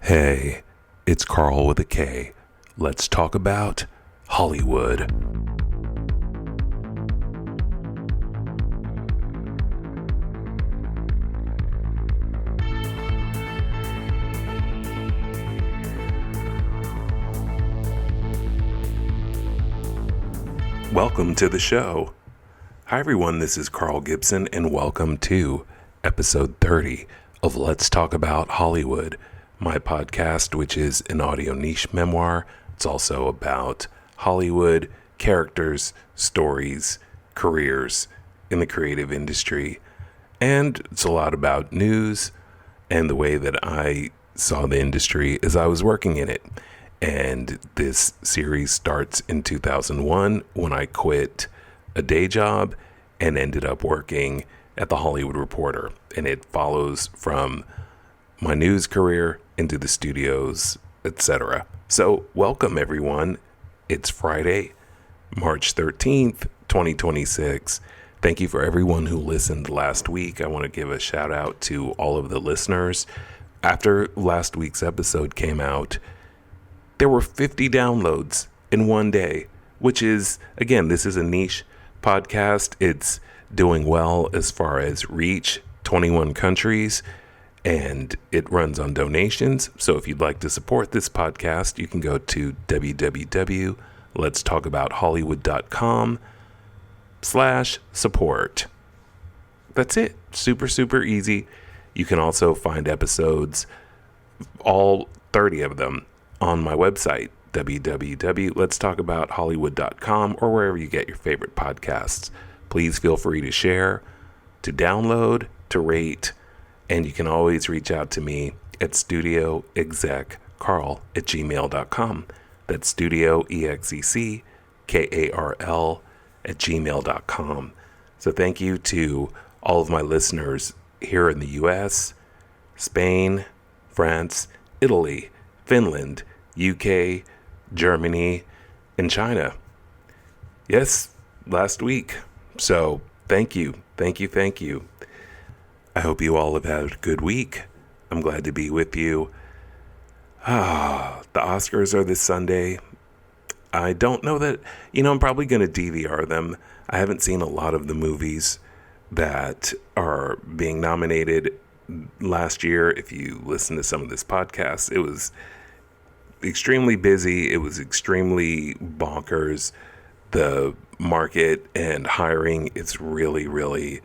Hey, it's Carl with a K. Let's talk about Hollywood. Welcome to the show. Hi everyone, this is Carl Gibson and welcome to episode 30 of Let's Talk About Hollywood, my podcast, which is an audio niche memoir. It's also about Hollywood, characters, stories, careers in the creative industry. And it's a lot about news and the way that I saw the industry as I was working in it. And this series starts in 2001 when I quit a day job and ended up working at the Hollywood Reporter. And it follows from my news career into the studios, etc. So welcome everyone. It's Friday, March 13th, 2026. Thank you for everyone who listened last week. I want to give a shout out to all of the listeners. After last week's episode came out, there were 50 downloads in one day, which is, again, this is a niche podcast. It's doing well as far as reach, 21 countries. And it runs on donations. So if you'd like to support this podcast, you can go to www.letstalkabouthollywood.com/support. That's it. Super, super easy. You can also find episodes, all 30 of them, on my website, www.letstalkabouthollywood.com, or wherever you get your favorite podcasts. Please feel free to share, to download, to rate. And you can always reach out to me at studioexeccarl@gmail.com. That's studioexeckarl@gmail.com. So thank you to all of my listeners here in the US, Spain, France, Italy, Finland, UK, Germany, and China. Yes, last week. So thank you. I hope you all have had a good week. I'm glad to be with you. The Oscars are this Sunday. I don't know that, I'm probably going to DVR them. I haven't seen a lot of the movies that are being nominated last year. If you listen to some of this podcast, it was extremely busy. It was extremely bonkers. The market and hiring, it's really, really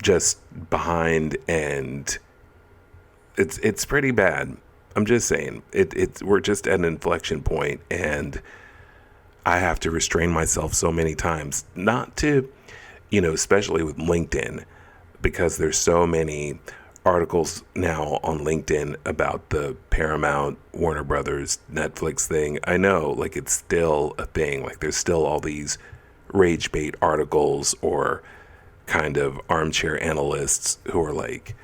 just behind, and it's pretty bad. I'm just saying we're just at an inflection point, and I have to restrain myself so many times not to, especially with LinkedIn, because there's so many articles now on LinkedIn about the Paramount, Warner Brothers, Netflix thing. I know, it's still a thing. There's still all these rage bait articles or kind of armchair analysts who are like,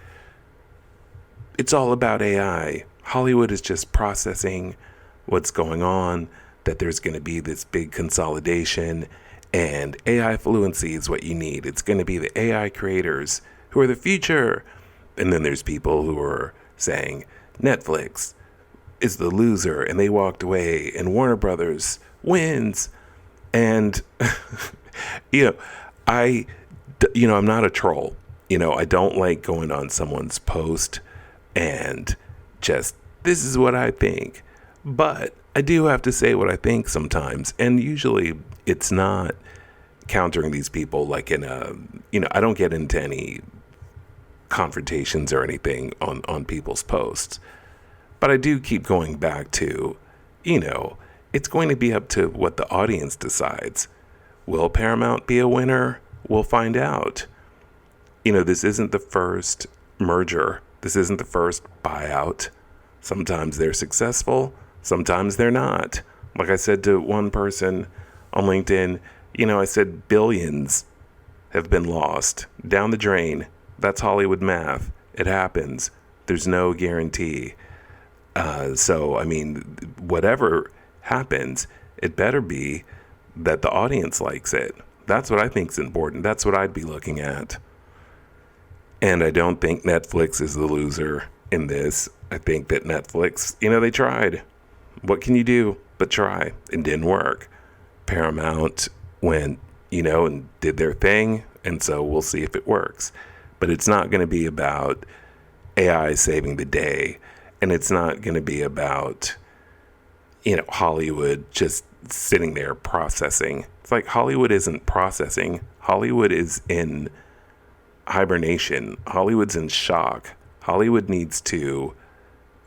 it's all about AI. Hollywood is just processing what's going on, that there's going to be this big consolidation, and AI fluency is what you need. It's going to be the AI creators who are the future. And then there's people who are saying Netflix is the loser and they walked away and Warner Brothers wins. And, I'm not a troll. I don't like going on someone's post and just, this is what I think. But I do have to say what I think sometimes. And usually it's not countering these people like in a, I don't get into any confrontations or anything on people's posts. But I do keep going back to, it's going to be up to what the audience decides. Will Paramount be a winner? We'll find out. This isn't the first merger. This isn't the first buyout. Sometimes they're successful. Sometimes they're not. Like I said to one person on LinkedIn, I said billions have been lost down the drain. That's Hollywood math. It happens. There's no guarantee. Whatever happens, it better be that the audience likes it. That's what I think is important. That's what I'd be looking at. And I don't think Netflix is the loser in this. I think that Netflix, they tried. What can you do but try? It didn't work. Paramount went, and did their thing. And so we'll see if it works. But it's not going to be about AI saving the day. And it's not going to be about, Hollywood just sitting there processing. It's like Hollywood isn't processing. Hollywood is in hibernation. Hollywood's in shock. Hollywood needs to,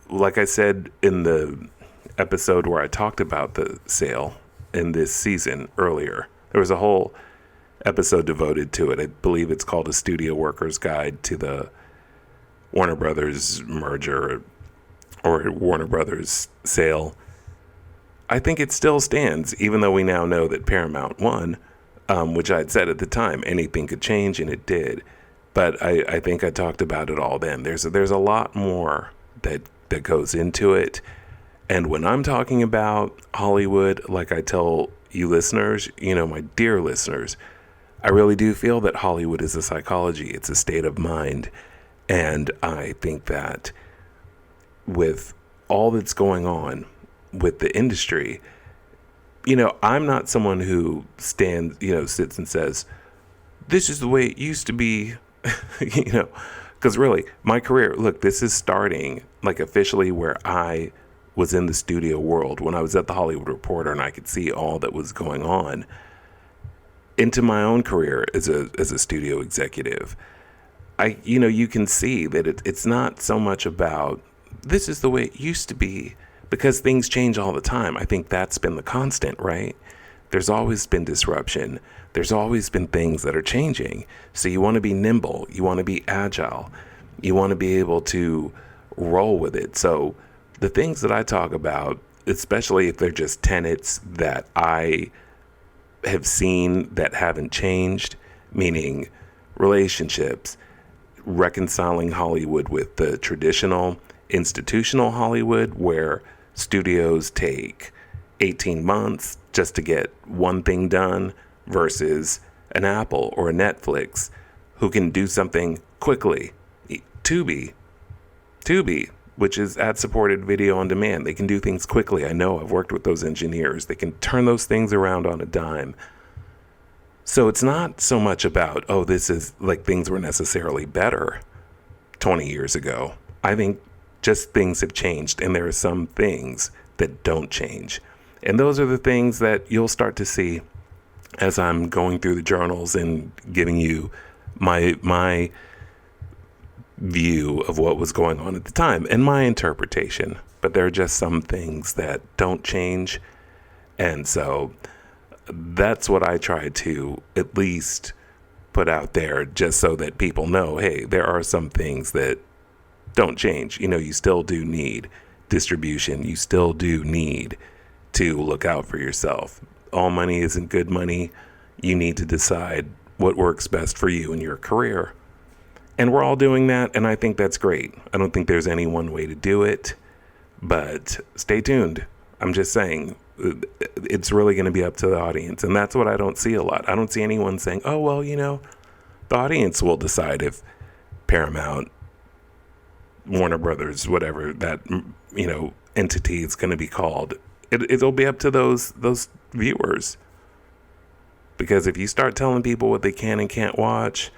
like I said in the episode where I talked about the sale in this season earlier, there was a whole episode devoted to it. I believe it's called A Studio Worker's Guide to the Warner Brothers merger or Warner Brothers sale. I think it still stands, even though we now know that Paramount won, which I'd said at the time, anything could change, and it did. But I think I talked about it all then. There's a lot more that goes into it. And when I'm talking about Hollywood, like I tell you listeners, my dear listeners, I really do feel that Hollywood is a psychology. It's a state of mind. And I think that with all that's going on with the industry, I'm not someone who stands, sits and says, this is the way it used to be, because really my career, look, this is starting like officially where I was in the studio world when I was at the Hollywood Reporter and I could see all that was going on into my own career as a studio executive. You can see that it's not so much about this is the way it used to be, because things change all the time. I think that's been the constant, right? There's always been disruption. There's always been things that are changing. So you want to be nimble. You want to be agile. You want to be able to roll with it. So the things that I talk about, especially if they're just tenets that I have seen that haven't changed, meaning relationships, reconciling Hollywood with the traditional institutional Hollywood where studios take 18 months just to get one thing done versus an Apple or a Netflix who can do something quickly. Tubi, which is ad-supported video on demand. They can do things quickly. I know, I've worked with those engineers. They can turn those things around on a dime. So it's not so much about, this is like things were necessarily better 20 years ago. I think just things have changed, and there are some things that don't change. And those are the things that you'll start to see as I'm going through the journals and giving you my view of what was going on at the time and my interpretation. But there are just some things that don't change. And so that's what I try to at least put out there, just so that people know, hey, there are some things that don't change. You still do need distribution. You still do need to look out for yourself. All money isn't good money. You need to decide what works best for you in your career. And we're all doing that, and I think that's great. I don't think there's any one way to do it, but stay tuned. I'm just saying, it's really going to be up to the audience, and that's what I don't see a lot. I don't see anyone saying, the audience will decide if Paramount, Warner Brothers, whatever that, entity is going to be called. It'll be up to those viewers. Because if you start telling people what they can and can't watch,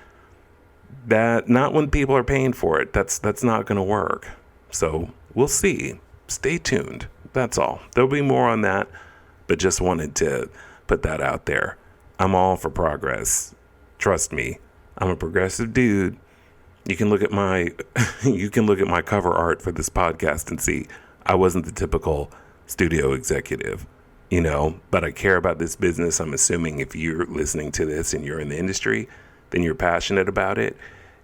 that not when people are paying for it, that's not going to work. So we'll see. Stay tuned. That's all. There'll be more on that, but just wanted to put that out there. I'm all for progress. Trust me. I'm a progressive dude. You can look at my cover art for this podcast and see I wasn't the typical studio executive, but I care about this business. I'm assuming if you're listening to this and you're in the industry, then you're passionate about it.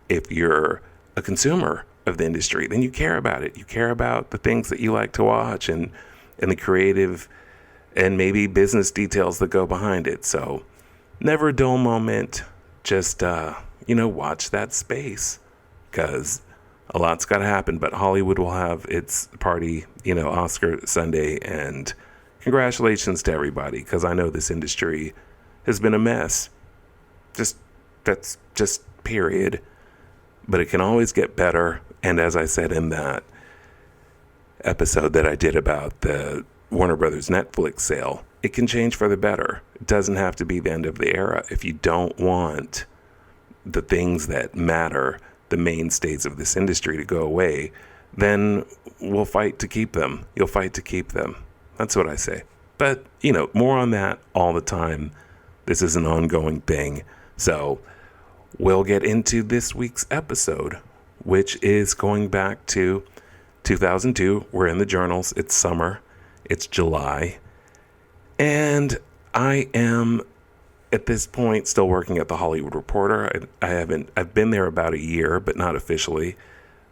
If you're a consumer of the industry, then you care about it. You care about the things that you like to watch and the creative and maybe business details that go behind it. So never a dull moment. Just, watch that space, because a lot's got to happen. But Hollywood will have its party, Oscar Sunday, and congratulations to everybody, because I know this industry has been a mess. That's just period. But it can always get better. And as I said in that episode that I did about the Warner Brothers Netflix sale. It can change for the better. It doesn't have to be the end of the era. If you don't want the things that matter, the mainstays of this industry, to go away, then we'll fight to keep them. You'll fight to keep them. That's what I say. But, more on that all the time. This is an ongoing thing. So we'll get into this week's episode, which is going back to 2002. We're in the journals. It's summer. It's July. And I am, at this point, still working at the Hollywood Reporter. I've been there about a year, but not officially.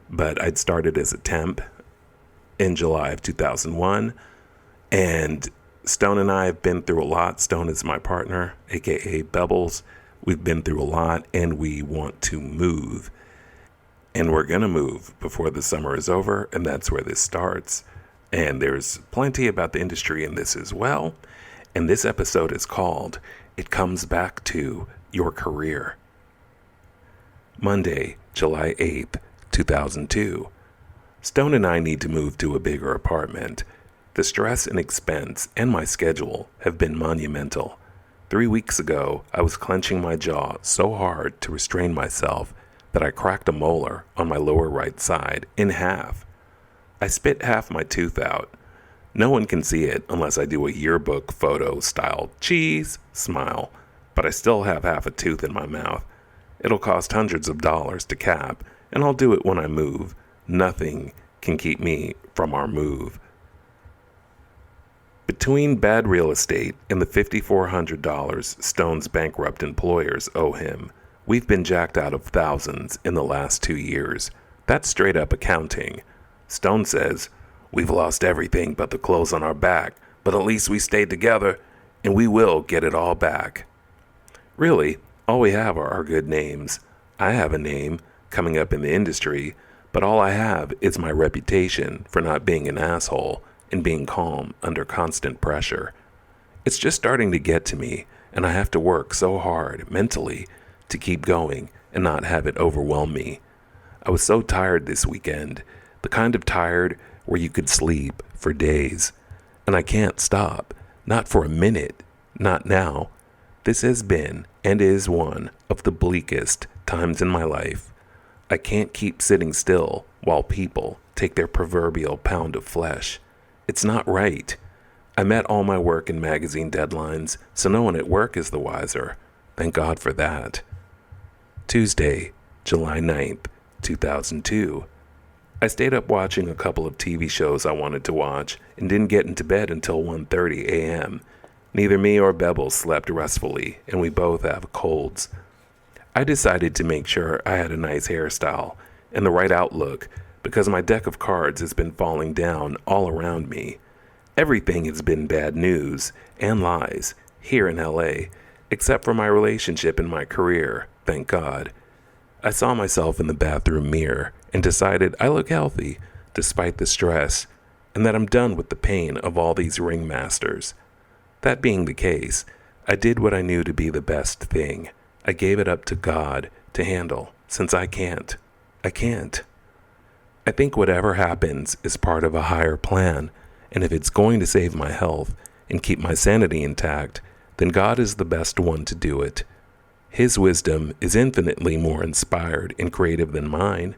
But I'd started as a temp in July of 2001. And Stone and I have been through a lot. Stone is my partner, aka Bebbles. We've been through a lot, and we want to move. And we're going to move before the summer is over, and that's where this starts. And there's plenty about the industry in this as well. And this episode is called, It Comes Back to Your Career. Monday, July 8th, 2002. Stone and I need to move to a bigger apartment. The stress and expense and my schedule have been monumental. 3 weeks ago, I was clenching my jaw so hard to restrain myself that I cracked a molar on my lower right side in half. I spit half my tooth out. No one can see it unless I do a yearbook photo style cheese smile, but I still have half a tooth in my mouth. It'll cost hundreds of dollars to cap, and I'll do it when I move. Nothing can keep me from our move. Between bad real estate and the $5,400 Stone's bankrupt employers owe him, we've been jacked out of thousands in the last 2 years. That's straight up accounting. Stone says, we've lost everything but the clothes on our back, but at least we stayed together, and we will get it all back. Really, all we have are our good names. I have a name coming up in the industry, but all I have is my reputation for not being an asshole and being calm under constant pressure. It's just starting to get to me, and I have to work so hard mentally to keep going and not have it overwhelm me. I was so tired this weekend, the kind of tired where you could sleep for days. And I can't stop, not for a minute, not now. This has been and is one of the bleakest times in my life. I can't keep sitting still while people take their proverbial pound of flesh. It's not right. I met all my work and magazine deadlines, so no one at work is the wiser. Thank God for that. Tuesday, July 9th, 2002. I stayed up watching a couple of TV shows I wanted to watch and didn't get into bed until 1:30 a.m. Neither me or Bebbles slept restfully, and we both have colds. I decided to make sure I had a nice hairstyle and the right outlook because my deck of cards has been falling down all around me. Everything has been bad news and lies here in LA, except for my relationship and my career, thank God. I saw myself in the bathroom mirror and decided I look healthy despite the stress and that I'm done with the pain of all these ringmasters. That being the case, I did what I knew to be the best thing. I gave it up to God to handle since I can't. I think whatever happens is part of a higher plan, and if it's going to save my health and keep my sanity intact, then God is the best one to do it. His wisdom is infinitely more inspired and creative than mine.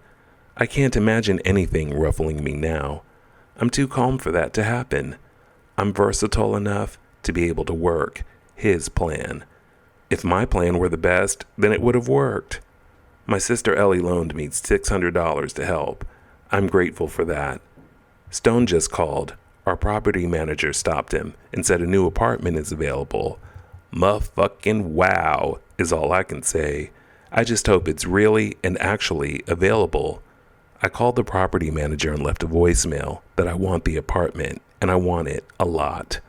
I can't imagine anything ruffling me now. I'm too calm for that to happen. I'm versatile enough to be able to work his plan. If my plan were the best, then it would have worked. My sister Ellie loaned me $600 to help. I'm grateful for that. Stone just called. Our property manager stopped him and said a new apartment is available. Motherfucking wow is all I can say. I just hope it's really and actually available. I called the property manager and left a voicemail that I want the apartment and I want it a lot.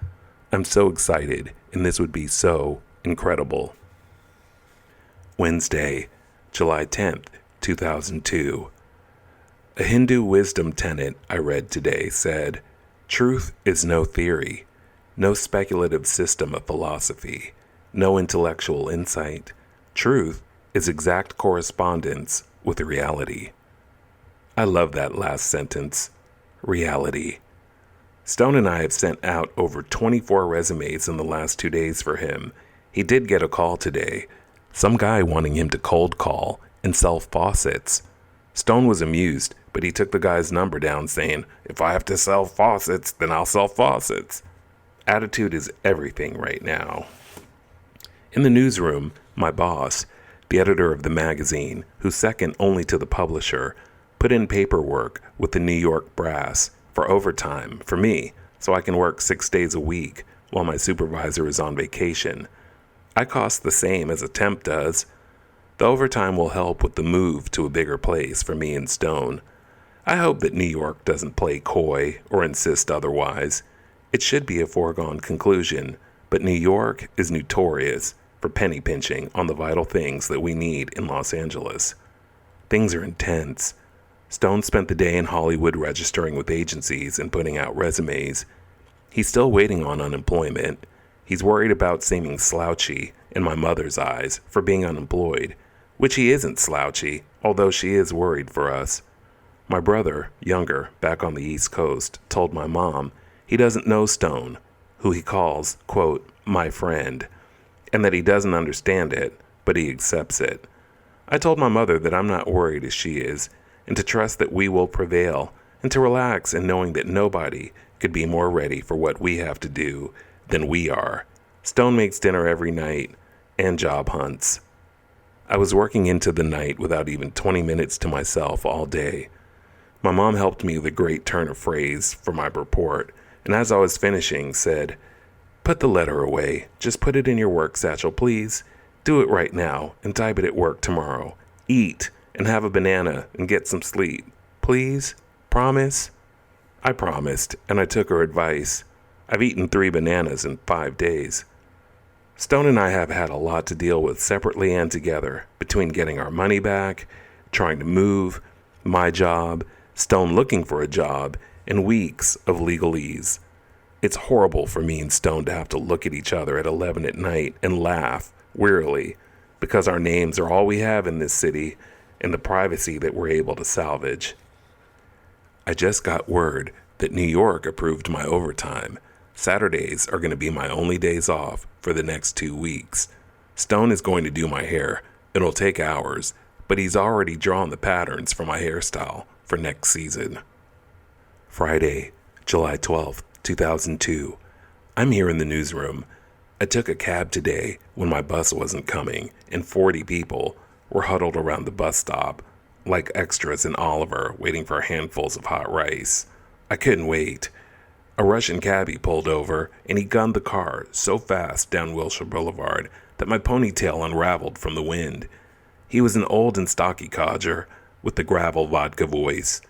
I'm so excited, and this would be so incredible. Wednesday, July 10th, 2002. A Hindu wisdom tenet I read today said, "Truth is no theory, no speculative system of philosophy, no intellectual insight. Truth is exact correspondence with reality." I love that last sentence. Reality. Stone and I have sent out over 24 resumes in the last 2 days for him. He did get a call today. Some guy wanting him to cold call and sell faucets. Stone was amused, but he took the guy's number down saying, "If I have to sell faucets, then I'll sell faucets." Attitude is everything right now. In the newsroom, my boss, the editor of the magazine, who's second only to the publisher, put in paperwork with the New York brass for overtime for me so I can work 6 days a week while my supervisor is on vacation. I cost the same as a temp does. The overtime will help with the move to a bigger place for me and Stone. I hope that New York doesn't play coy or insist otherwise. It should be a foregone conclusion, but New York is notorious for penny pinching on the vital things that we need in Los Angeles. Things are intense. Stone spent the day in Hollywood registering with agencies and putting out resumes. He's still waiting on unemployment. He's worried about seeming slouchy in my mother's eyes for being unemployed, which he isn't slouchy, although she is worried for us. My brother, younger, back on the East Coast, told my mom he doesn't know Stone, who he calls, quote, my friend, and that he doesn't understand it, but he accepts it. I told my mother that I'm not worried as she is, and to trust that we will prevail, and to relax in knowing that nobody could be more ready for what we have to do than we are. Stone makes dinner every night and job hunts. I was working into the night without even 20 minutes to myself all day. My mom helped me with a great turn of phrase for my report, and as I was finishing, said, "Put the letter away. Just put it in your work satchel, please. Do it right now and type it at work tomorrow. Eat and have a banana and get some sleep. Please? Promise?" I promised, and I took her advice. I've eaten 3 bananas in 5 days. Stone and I have had a lot to deal with separately and together, between getting our money back, trying to move, my job, Stone looking for a job, and weeks of legalese. It's horrible for me and Stone to have to look at each other at 11 at night and laugh wearily because our names are all we have in this city and the privacy that we're able to salvage. I just got word that New York approved my overtime. Saturdays are going to be my only days off for the next 2 weeks. Stone is going to do my hair. It'll take hours, but he's already drawn the patterns for my hairstyle for next season. Friday, July 12th, 2002. I'm here in the newsroom. I took a cab today when my bus wasn't coming, and 40 people were huddled around the bus stop, like extras in Oliver waiting for handfuls of hot rice. I couldn't wait. A Russian cabbie pulled over, and he gunned the car so fast down Wilshire Boulevard that my ponytail unraveled from the wind. He was an old and stocky codger with the gravel vodka voice.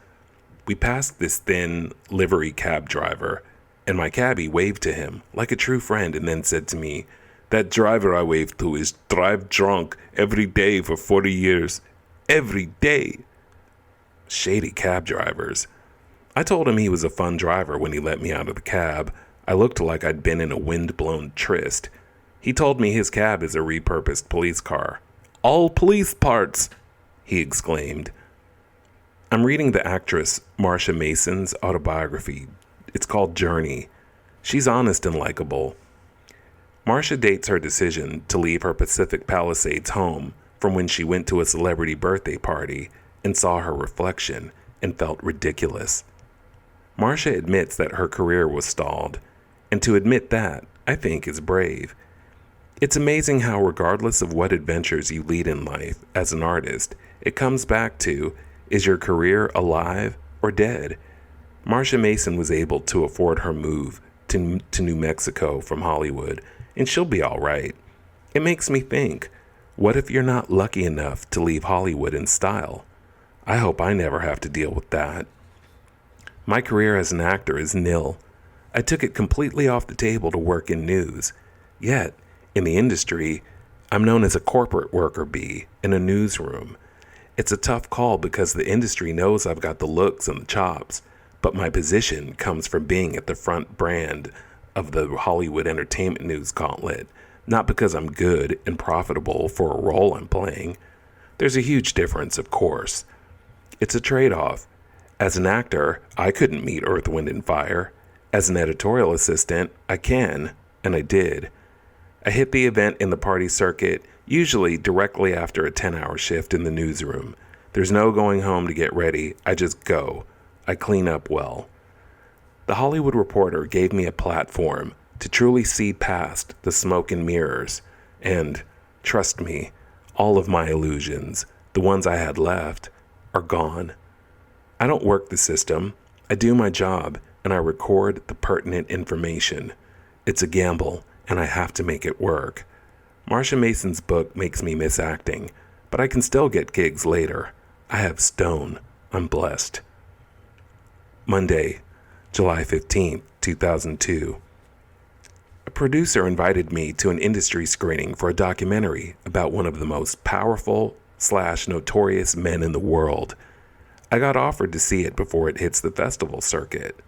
We passed this thin, livery cab driver, and my cabbie waved to him like a true friend and then said to me, "That driver I waved to is drive drunk every day for 40 years. Every day." Shady cab drivers. I told him he was a fun driver when he let me out of the cab. I looked like I'd been in a wind-blown tryst. He told me his cab is a repurposed police car. "All police parts," he exclaimed. I'm reading the actress Marsha Mason's autobiography. It's called Journey. She's honest and likable. Marsha dates her decision to leave her Pacific Palisades home from when she went to a celebrity birthday party and saw her reflection and felt ridiculous. Marsha admits that her career was stalled, and to admit that, I think, is brave. It's amazing how, regardless of what adventures you lead in life as an artist, it comes back to, is your career alive or dead? Marsha Mason was able to afford her move to New Mexico from Hollywood, and she'll be all right. It makes me think, what if you're not lucky enough to leave Hollywood in style? I hope I never have to deal with that. My career as an actor is nil. I took it completely off the table to work in news. Yet, in the industry, I'm known as a corporate worker bee in a newsroom. It's a tough call because the industry knows I've got the looks and the chops, but my position comes from being at the front brand of the Hollywood entertainment news gauntlet, not because I'm good and profitable for a role I'm playing. There's a huge difference, of course. It's a trade-off. As an actor, I couldn't meet Earth, Wind, and Fire. As an editorial assistant, I can, and I did. I hit the event in the party circuit, usually directly after a 10-hour shift in the newsroom. There's no going home to get ready. I just go. I clean up well. The Hollywood Reporter gave me a platform to truly see past the smoke and mirrors. And, trust me, all of my illusions, the ones I had left, are gone. I don't work the system. I do my job, and I record the pertinent information. It's a gamble, and I have to make it work. Marsha Mason's book makes me miss acting, but I can still get gigs later. I have stone. I'm blessed. Monday, July 15th, 2002. A producer invited me to an industry screening for a documentary about one of the most powerful/notorious men in the world. I got offered to see it before it hits the festival circuit.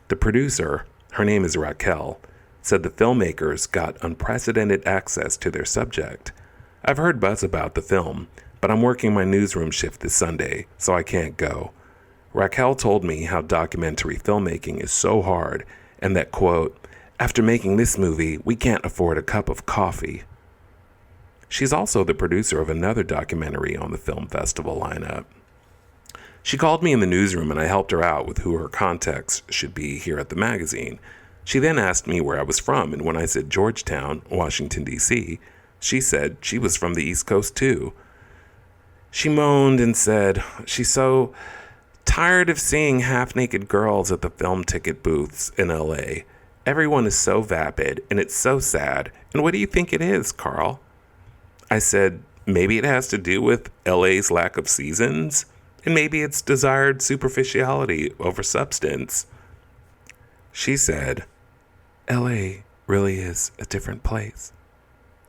The producer, her name is Raquel, said the filmmakers got unprecedented access to their subject. I've heard buzz about the film, but I'm working my newsroom shift this Sunday, so I can't go. Raquel told me how documentary filmmaking is so hard and that, quote, after making this movie, we can't afford a cup of coffee. She's also the producer of another documentary on the film festival lineup. She called me in the newsroom and I helped her out with who her contacts should be here at the magazine. She then asked me where I was from, and when I said Georgetown, Washington, D.C., she said she was from the East Coast too. She moaned and said she's so tired of seeing half-naked girls at the film ticket booths in L.A. Everyone is so vapid, and it's so sad. And what do you think it is, Carl? I said, maybe it has to do with L.A.'s lack of seasons, and maybe it's desired superficiality over substance. She said, L.A. really is a different place.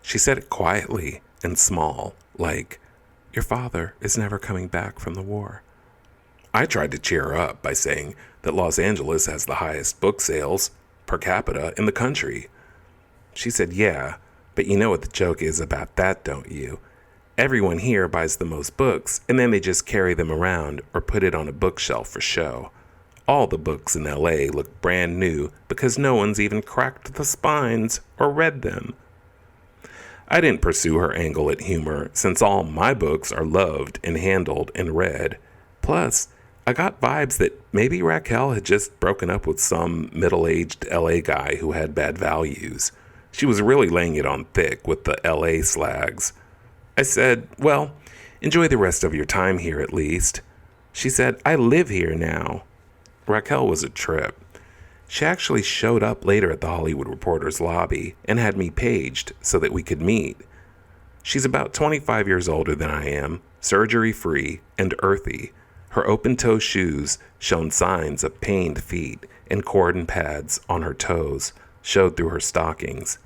She said it quietly and small, like, your father is never coming back from the war. I tried to cheer her up by saying that Los Angeles has the highest book sales per capita in the country. She said, yeah, but you know what the joke is about that, don't you? Everyone here buys the most books, and then they just carry them around or put it on a bookshelf for show. All the books in LA look brand new because no one's even cracked the spines or read them. I didn't pursue her angle at humor since all my books are loved and handled and read. Plus, I got vibes that maybe Raquel had just broken up with some middle-aged LA guy who had bad values. She was really laying it on thick with the LA slags. I said, well, enjoy the rest of your time here at least. She said, I live here now. Raquel was a trip. She actually showed up later at the Hollywood Reporter's lobby and had me paged so that we could meet. She's about 25 years older than I am, surgery-free and earthy. Her open-toe shoes showed signs of pained feet, and cordon pads on her toes showed through her stockings.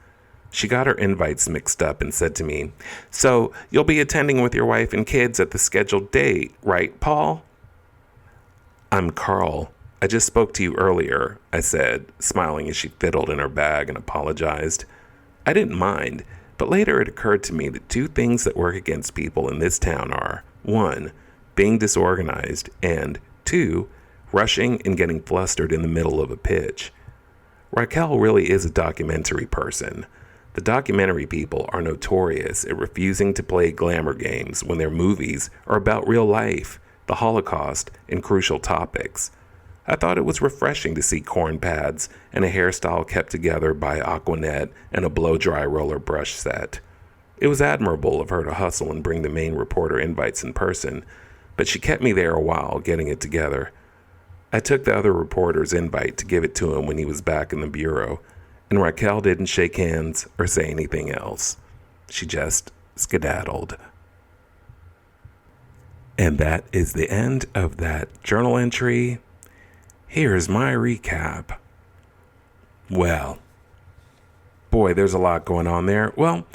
She got her invites mixed up and said to me, so you'll be attending with your wife and kids at the scheduled date, right, Paul? I'm Carl. I just spoke to you earlier, I said, smiling as she fiddled in her bag and apologized. I didn't mind, but later it occurred to me that two things that work against people in this town are, 1, being disorganized, and 2, rushing and getting flustered in the middle of a pitch. Raquel really is a documentary person. The documentary people are notorious at refusing to play glamour games when their movies are about real life, the Holocaust, and crucial topics. I thought it was refreshing to see corn pads and a hairstyle kept together by Aquanet and a blow-dry roller brush set. It was admirable of her to hustle and bring the main reporter invites in person, but she kept me there a while getting it together. I took the other reporter's invite to give it to him when he was back in the bureau, and Raquel didn't shake hands or say anything else. She just skedaddled. And that is the end of that journal entry. Here's my recap. Well, boy, there's a lot going on there. Well,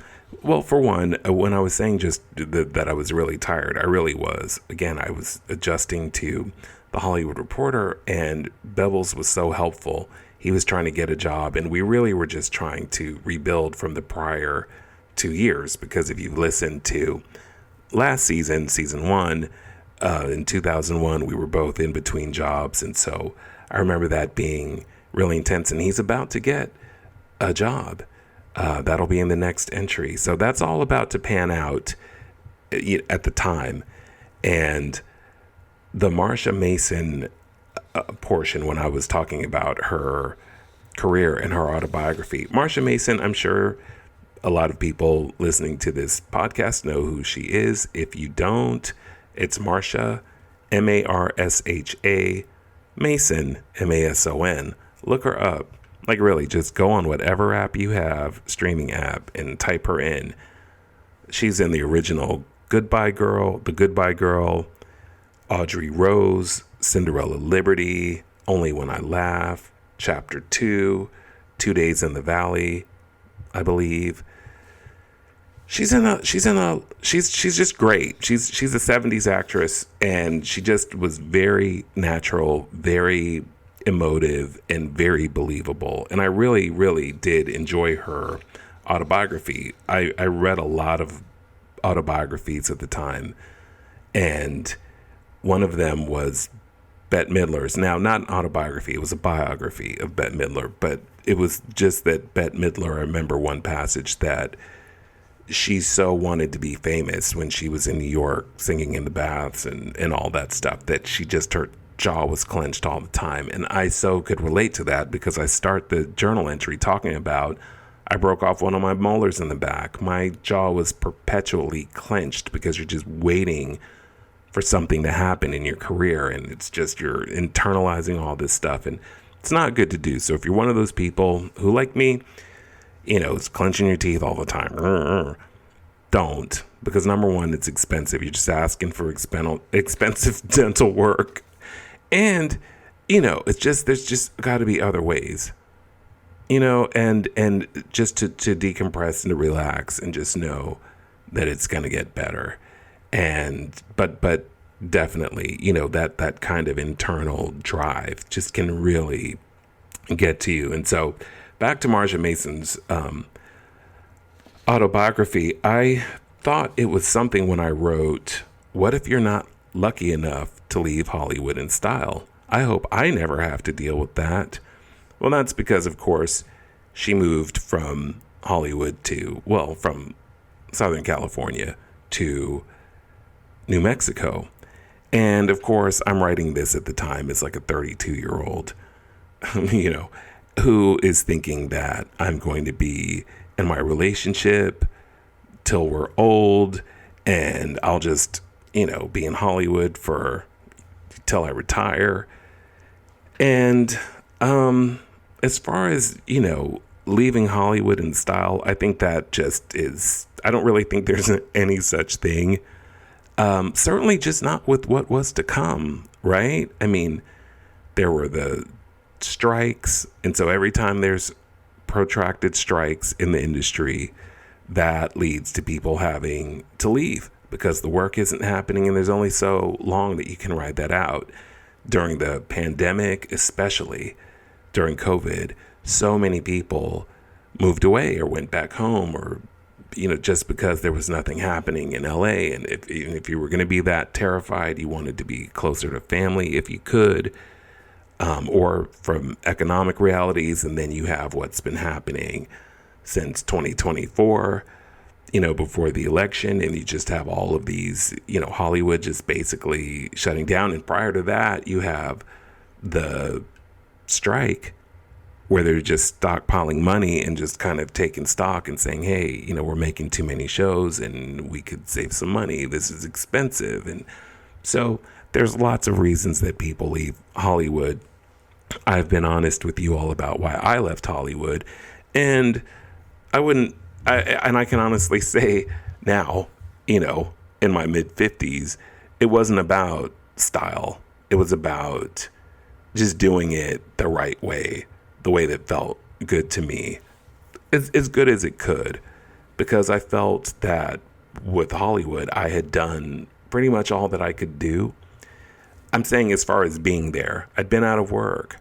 for one, when I was saying just that I was really tired, I really was. Again, I was adjusting to the Hollywood Reporter, and Bevels was so helpful. He was trying to get a job, and we really were just trying to rebuild from the prior 2 years, because if you listen to last season, season 1, In 2001, we were both in between jobs. And so I remember that being really intense. And he's about to get a job. That'll be in the next entry. So that's all about to pan out at the time. And the Marsha Mason portion, when I was talking about her career and her autobiography, Marsha Mason, I'm sure a lot of people listening to this podcast know who she is. If you don't, it's Marsha, Marsha, Mason, Mason. Look her up. Like, really, just go on whatever app you have, streaming app, and type her in. She's in the original Goodbye Girl, The Goodbye Girl, Audrey Rose, Cinderella Liberty, Only When I Laugh, Chapter 2, 2 Days in the Valley, I believe. She's just great. She's a 70s actress, and she just was very natural, very emotive, and very believable. And I really, really did enjoy her autobiography. I read a lot of autobiographies at the time, and one of them was Bette Midler's. Now, not an autobiography, it was a biography of Bette Midler, but it was just that Bette Midler, I remember one passage that she so wanted to be famous when she was in New York singing in the baths and all that stuff, that she just, her jaw was clenched all the time. And I so could relate to that, because I start the journal entry talking about, I broke off one of my molars in the back. My jaw was perpetually clenched because you're just waiting for something to happen in your career. And it's just, you're internalizing all this stuff, and it's not good to do. So if you're one of those people who, like me, is clenching your teeth all the time, don't. Because number one, it's expensive. You're just asking for expensive dental work. And, it's just, there's just got to be other ways, and just to decompress and to relax and just know that it's going to get better. And, but definitely, that kind of internal drive just can really get to you. And so back to Marsha Mason's autobiography, I thought it was something when I wrote, what if you're not lucky enough to leave Hollywood in style? I hope I never have to deal with that. Well, that's because, of course, she moved from Hollywood from Southern California to New Mexico. And of course, I'm writing this at the time as like a 32-year-old, who is thinking that I'm going to be in my relationship till we're old, and I'll just, be in Hollywood till I retire. And as far as, leaving Hollywood in style, I think that just is, I don't really think there's any such thing. Certainly just not with what was to come, right? I mean, there were the strikes, and so every time there's protracted strikes in the industry, that leads to people having to leave because the work isn't happening, and there's only so long that you can ride that out. During the pandemic, especially during COVID, so many people moved away or went back home, or just because there was nothing happening in LA. And even if you were going to be that terrified, you wanted to be closer to family if you could, or from economic realities. And then you have what's been happening since 2024, before the election, and you just have all of these, Hollywood just basically shutting down. And prior to that, you have the strike, where they're just stockpiling money and just kind of taking stock and saying, hey, we're making too many shows and we could save some money. This is expensive. And so there's lots of reasons that people leave Hollywood. I've been honest with you all about why I left Hollywood. And I can honestly say now, in my mid 50s, it wasn't about style. It was about just doing it the right way, the way that felt good to me, as good as it could, because I felt that with Hollywood, I had done pretty much all that I could do. I'm saying as far as being there, I'd been out of work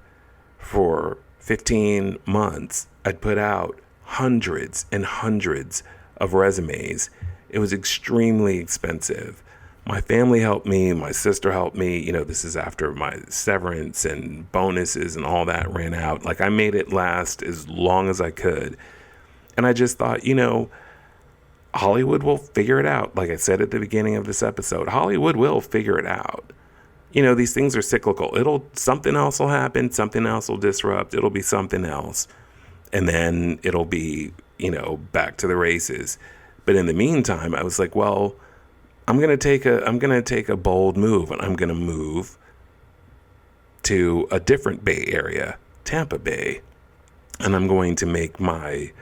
for 15 months. I'd put out hundreds and hundreds of resumes. It was extremely expensive my family helped me, my sister helped me. This is after my severance and bonuses and all that ran out. Like, I made it last as long as I could. And I just thought, Hollywood will figure it out. Like I said at the beginning of this episode, Hollywood will figure it out. These things are cyclical. Something else will happen, something else will disrupt, it'll be something else. And then it'll be, back to the races. But in the meantime, I was like, well, I'm going to take a bold move, and I'm going to move to a different Bay Area, Tampa Bay. And I'm going to make my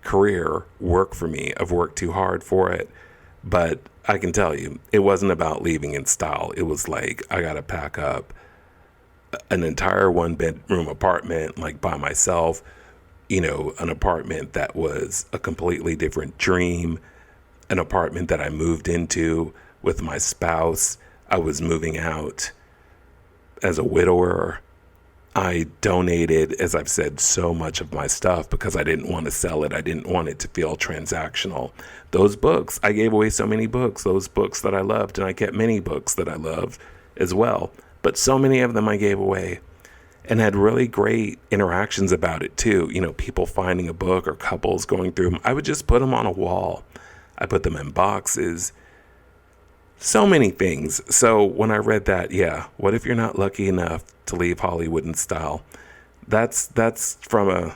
career work for me. I've worked too hard for it, but I can tell you, it wasn't about leaving in style. It was like, I got to pack up an entire 1-bedroom apartment, like by myself, an apartment that was a completely different dream, an apartment that I moved into with my spouse. I was moving out as a widower. I donated, as I've said, so much of my stuff because I didn't want to sell it. I didn't want it to feel transactional. Those books, I gave away so many books, those books that I loved, and I kept many books that I loved as well. But so many of them I gave away and had really great interactions about it too. People finding a book or couples going through them. I would just put them on a wall. I put them in boxes. So many things. So when I read that, what if you're not lucky enough to leave Hollywood in style? That's from a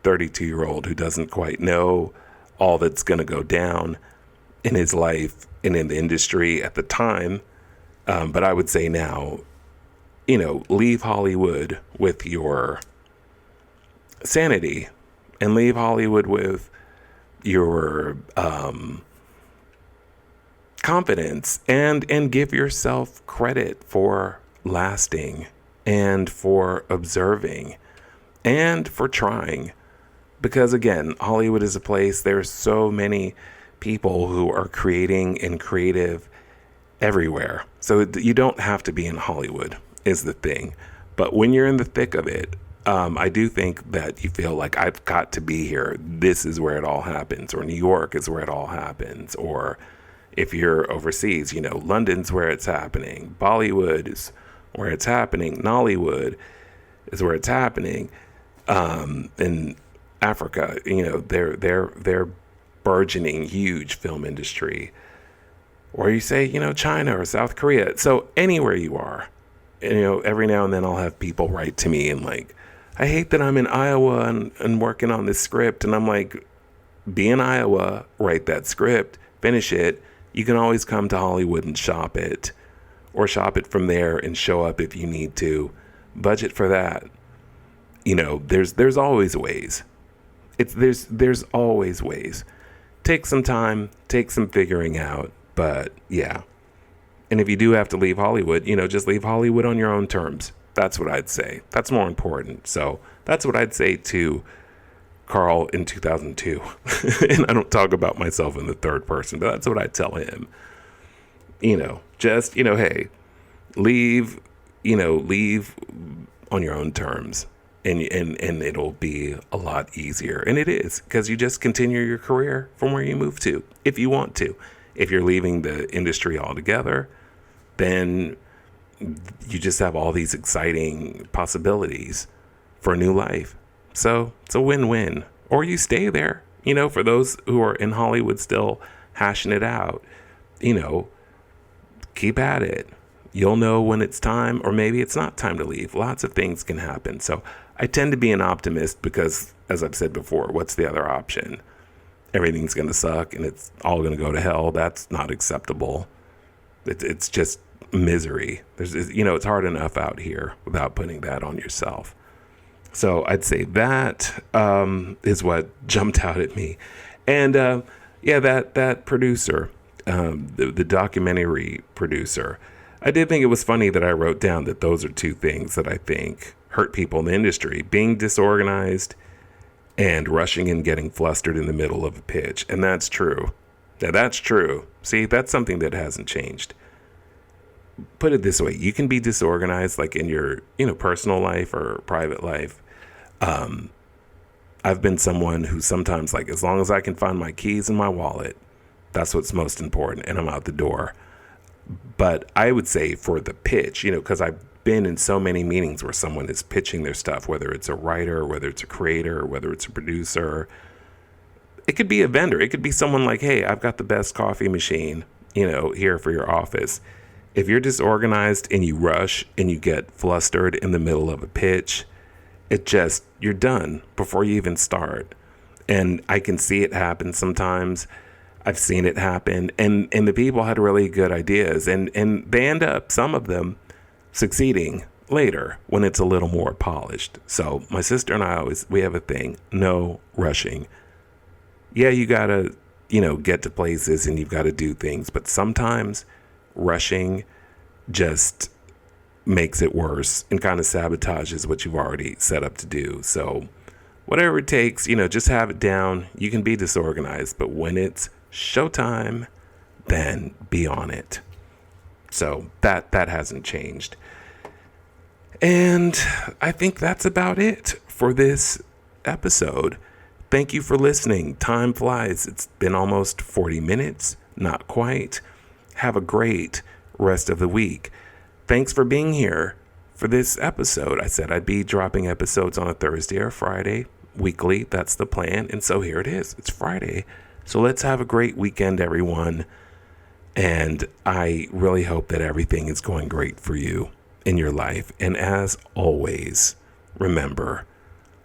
32-year-old who doesn't quite know all that's going to go down in his life and in the industry at the time. But I would say now, leave Hollywood with your sanity and leave Hollywood with your confidence and give yourself credit for lasting and for observing and for trying. Because again, Hollywood is a place, there's so many people who are creating and creative everywhere. So you don't have to be in Hollywood is the thing. But when you're in the thick of it, I do think that you feel like I've got to be here. This is where it all happens. Or New York is where it all happens. Or if you're overseas, London's where it's happening. Bollywood is where it's happening. Nollywood is where it's happening. In Africa, they're burgeoning huge film industry. Or you say, China or South Korea. So anywhere you are, every now and then I'll have people write to me and like, I hate that I'm in Iowa and working on this script. And I'm like, be in Iowa, write that script, finish it. You can always come to Hollywood and shop it, or shop it from there and show up if you need to. Budget for that. There's always ways. There's always ways. Take some time, take some figuring out, but yeah. And if you do have to leave Hollywood, just leave Hollywood on your own terms. That's what I'd say. That's more important. So that's what I'd say to Carl in 2002. And I don't talk about myself in the third person, but that's what I'd tell him. Hey, leave on your own terms. And it'll be a lot easier. And it is, because you just continue your career from where you moved to, if you want to. If you're leaving the industry altogether, then you just have all these exciting possibilities for a new life. So it's a win-win. Or you stay there, for those who are in Hollywood still hashing it out, keep at it. You'll know when it's time, or maybe it's not time to leave. Lots of things can happen. So I tend to be an optimist because, as I've said before, what's the other option? Everything's going to suck and it's all going to go to hell. That's not acceptable. It's just misery. It's hard enough out here without putting that on yourself. So I'd say that is what jumped out at me. And that producer, the documentary producer, I did think it was funny that I wrote down that those are two things that I think hurt people in the industry: being disorganized and rushing and getting flustered in the middle of a pitch. And that's true. Now, that's true. See, that's something that hasn't changed. Put it this way: you can be disorganized, like in your, personal life or private life. I've been someone who sometimes, like, as long as I can find my keys in my wallet, that's what's most important, and I'm out the door. But I would say for the pitch, because I've been in so many meetings where someone is pitching their stuff, whether it's a writer, whether it's a creator, whether it's a producer. It could be a vendor. It could be someone like, hey, I've got the best coffee machine, here for your office. If you're disorganized and you rush and you get flustered in the middle of a pitch, you're done before you even start. And I can see it happen sometimes. I've seen it happen. And the people had really good ideas. And they end up, some of them, succeeding later when it's a little more polished. So my sister and I we have a thing, no rushing. Yeah, you got to, get to places and you've got to do things. But sometimes rushing just makes it worse and kind of sabotages what you've already set up to do. So whatever it takes, just have it down. You can be disorganized, but when it's showtime, then be on it. So that hasn't changed. And I think that's about it for this episode. Thank you for listening. Time flies. It's been almost 40 minutes. Not quite. Have a great rest of the week. Thanks for being here for this episode. I said I'd be dropping episodes on a Thursday or Friday weekly. That's the plan. And so here it is. It's Friday. So let's have a great weekend, everyone. And I really hope that everything is going great for you in your life. And as always, remember,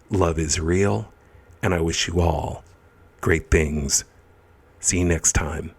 love is real. And I wish you all great things. See you next time.